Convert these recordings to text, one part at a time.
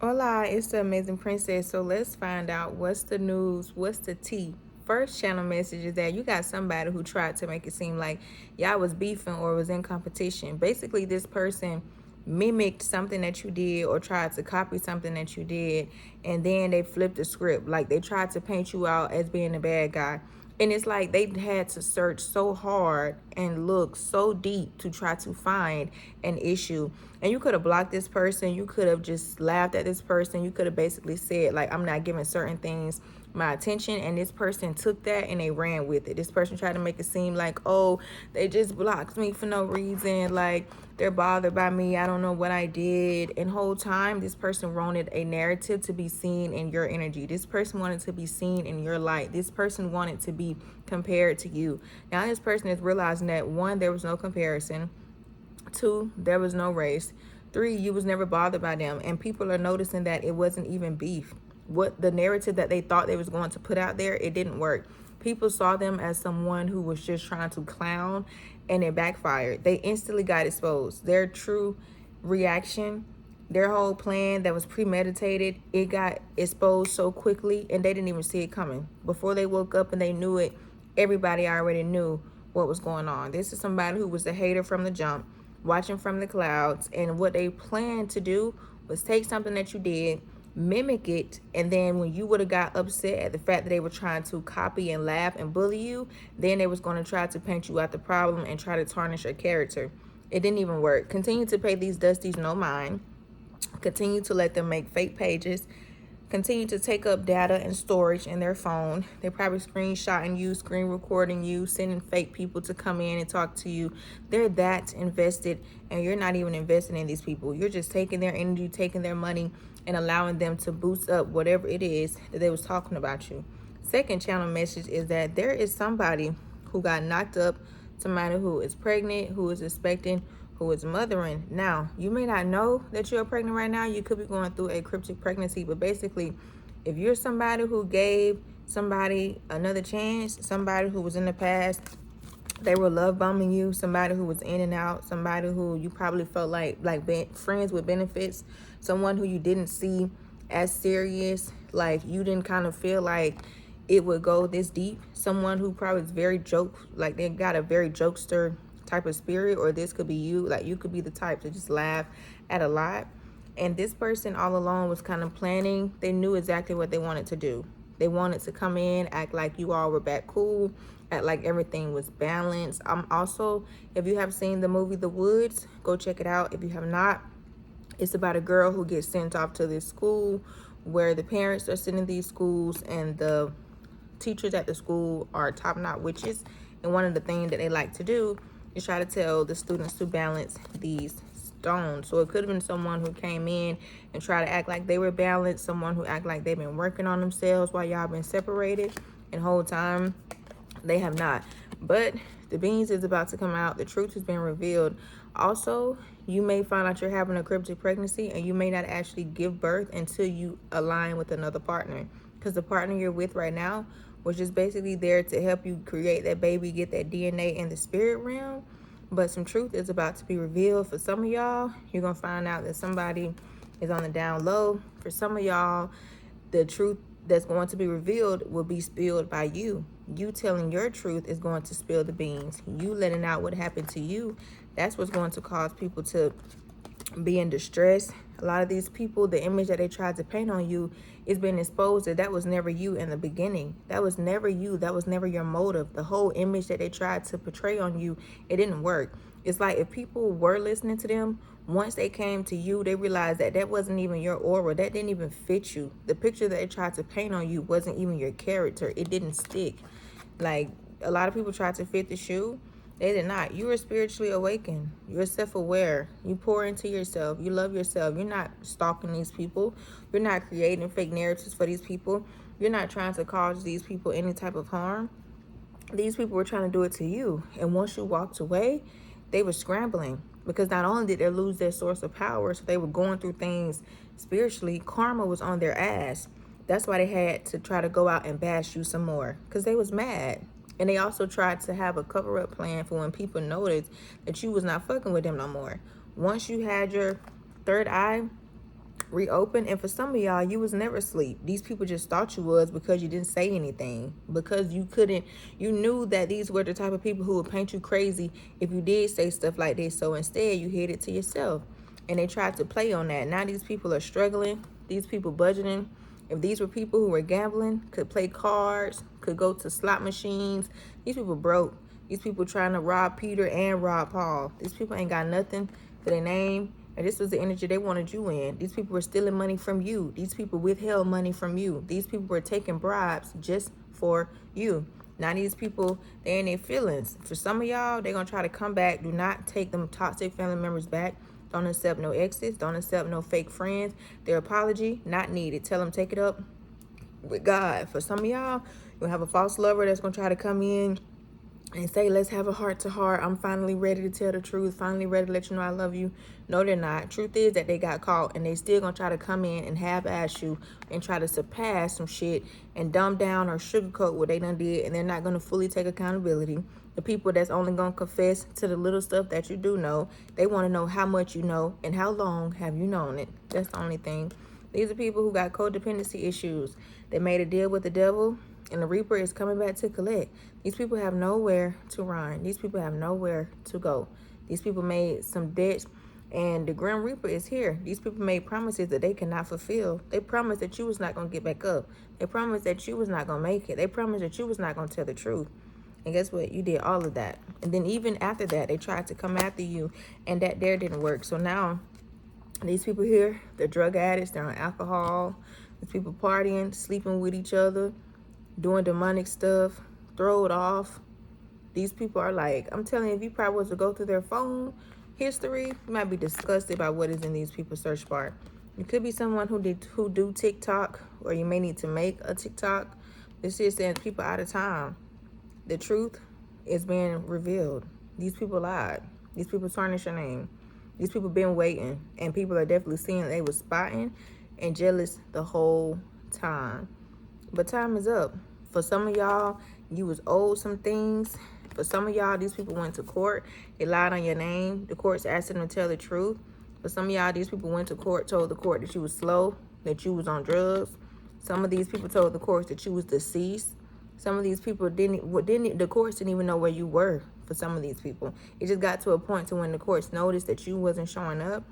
Hola, it's the Amazing Princess. So let's find out what's the news, what's the tea. First channel message is that you got somebody who tried to make it seem like y'all was beefing or was in competition. Basically, this person mimicked something that you did or tried to copy something that you did, and then they flipped the script. Like they tried to paint you out as being the bad guy. And it's like they had to search so hard and look so deep to try to find an issue. And you could have blocked this person. You could have just laughed at this person. You could have basically said, like, I'm not giving certain things my attention. And this person took that and they ran with it. This person tried to make it seem like, oh, they just blocked me for no reason. Like, they're bothered by me. I don't know what I did. And whole time, this person wanted a narrative to be seen in your energy. This person wanted to be seen in your light. This person wanted to be compared to you. Now, this person is realizing that, one, there was no comparison. Two, there was no race. Three, you was never bothered by them. And people are noticing that it wasn't even beef. What the narrative that they thought they was going to put out there, it didn't work. People saw them as someone who was just trying to clown, and it backfired. They instantly got exposed. Their true reaction, their whole plan that was premeditated, it got exposed so quickly, and they didn't even see it coming. Before they woke up and they knew it, everybody already knew what was going on. This is somebody who was a hater from the jump, watching from the clouds, and what they planned to do was take something that you did, mimic it, and then when you would have got upset at the fact that they were trying to copy and laugh and bully you, then they was going to try to paint you out the problem and try to tarnish your character. It didn't even work. Continue to pay these dusties no mind. Continue to let them make fake pages. Continue to take up data and storage in their phone. They're probably screenshotting you, screen recording you, sending fake people to come in and talk to you. They're that invested, and you're not even investing in these people. You're just taking their energy, taking their money, and allowing them to boost up whatever it is that they was talking about you. Second channel message is that there is somebody who got knocked up, somebody who is pregnant, who is expecting, who is mothering. Now, you may not know that you're pregnant right now. You could be going through a cryptic pregnancy, but basically, if you're somebody who gave somebody another chance, somebody who was in the past, they were love bombing you, somebody who was in and out, somebody who you probably felt like friends with benefits, someone who you didn't see as serious, like you didn't kind of feel like it would go this deep, someone who probably is very joke, like they got a very jokester type of spirit, or this could be you, like you could be the type to just laugh at a lot. And this person all along was kind of planning. They knew exactly what they wanted to do. They wanted to come in, act like you all were back cool, act like everything was balanced. Also, if you have seen the movie The Woods, go check it out. If you have not, it's about a girl who gets sent off to this school where the parents are sitting in these schools and the teachers at the school are top-notch witches. And one of the things that they like to do is try to tell the students to balance these stones. So it could have been someone who came in and try to act like they were balanced, someone who act like they've been working on themselves while y'all been separated, and the whole time they have not. But the beans is about to come out. The truth has been revealed. Also, you may find out you're having a cryptic pregnancy, and you may not actually give birth until you align with another partner, because the partner you're with right now was just basically there to help you create that baby, get that DNA in the spirit realm. But some truth is about to be revealed. For some of y'all, you're going to find out that somebody is on the down low. For some of y'all, the truth that's going to be revealed will be spilled by you. You telling your truth is going to spill the beans. You letting out what happened to you, that's what's going to cause people to be in distress. A lot of these people, the image that they tried to paint on you is being exposed that was never you in the beginning. That was never you. That was never your motive. The whole image that they tried to portray on you, it didn't work. It's like if people were listening to them, once they came to you, they realized that that wasn't even your aura. That didn't even fit you. The picture that they tried to paint on you wasn't even your character. It didn't stick. Like a lot of people tried to fit the shoe. They did not. You are spiritually awakened. You're self-aware. You pour into yourself. You love yourself. You're not stalking these people. You're not creating fake narratives for these people. You're not trying to cause these people any type of harm. These people were trying to do it to you. And once you walked away, they were scrambling. Because not only did they lose their source of power, so they were going through things spiritually, karma was on their ass. That's why they had to try to go out and bash you some more. Because they was mad. And they also tried to have a cover-up plan for when people noticed that you was not fucking with them no more. Once you had your third eye, reopen. And for some of y'all, you was never asleep. These people just thought you was because you didn't say anything, because you couldn't, you knew that these were the type of people who would paint you crazy if you did say stuff like this. So instead you hid it to yourself, and they tried to play on that. Now these people are struggling, these people budgeting. If these were people who were gambling, could play cards, could go to slot machines, these people broke. These people trying to rob Peter and rob Paul. These people ain't got nothing to their name. And this was the energy they wanted you in. These people were stealing money from you. These people withheld money from you. These people were taking bribes just for you. Now these people, they're in their feelings. For some of y'all, they're going to try to come back. Do not take them toxic family members back. Don't accept no exes. Don't accept no fake friends. Their apology, not needed. Tell them take it up with God. For some of y'all, you'll have a false lover that's going to try to come in and say, let's have a heart-to-heart. I'm finally ready to tell the truth. Finally ready to let you know I love you. No, they're not. Truth is that they got caught, and they still gonna try to come in and half-ass you and try to surpass some shit and dumb down or sugarcoat what they done did, and they're not gonna fully take accountability. The people that's only gonna confess to the little stuff that you do know, they want to know how much you know and how long have you known it. That's the only thing. These are people who got codependency issues. They made a deal with the devil, and the Reaper is coming back to collect. These people have nowhere to run. These people have nowhere to go. These people made some debts, and the Grim Reaper is here. These people made promises that they cannot fulfill. They promised that you was not going to get back up. They promised that you was not going to make it. They promised that you was not going to tell the truth. And guess what? You did all of that. And then even after that, they tried to come after you, and that there didn't work. So now these people here, they're drug addicts. They're on alcohol. These people partying, sleeping with each other, doing demonic stuff, throw it off. These people are like, I'm telling you, if you probably was to go through their phone history, you might be disgusted by what is in these people's search bar. You could be someone who do TikTok, or you may need to make a TikTok. This is saying people out of time. The truth is being revealed. These people lied. These people tarnished your name. These people been waiting, and people are definitely seeing they was spotting and jealous the whole time. But time is up. For some of y'all, you was owed some things. For some of y'all, these people went to court. They lied on your name. The court's asking them to tell the truth. For some of y'all, these people went to court, told the court that you was slow, that you was on drugs. Some of these people told the courts that you was deceased. Some of these people the courts didn't even know where you were. For some of these people, it just got to a point to when the courts noticed that you wasn't showing up,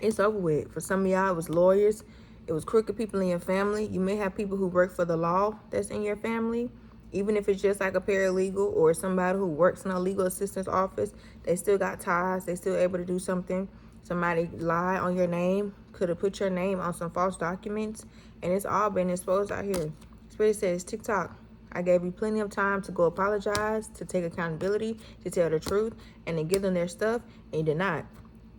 it's over with. For some of y'all, it was lawyers. It was crooked people in your family. You may have people who work for the law that's in your family. Even if it's just like a paralegal or somebody who works in a legal assistance office, they still got ties. They still able to do something. Somebody lied on your name, could have put your name on some false documents, and it's all been exposed out here. Spirit says, TikTok, I gave you plenty of time to go apologize, to take accountability, to tell the truth, and to give them their stuff, and you did not.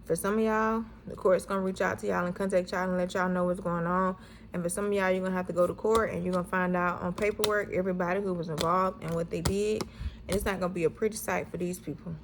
For some of y'all, the court's going to reach out to y'all and contact y'all and let y'all know what's going on. And for some of y'all, you're going to have to go to court, and you're going to find out on paperwork everybody who was involved and what they did. And it's not going to be a pretty sight for these people.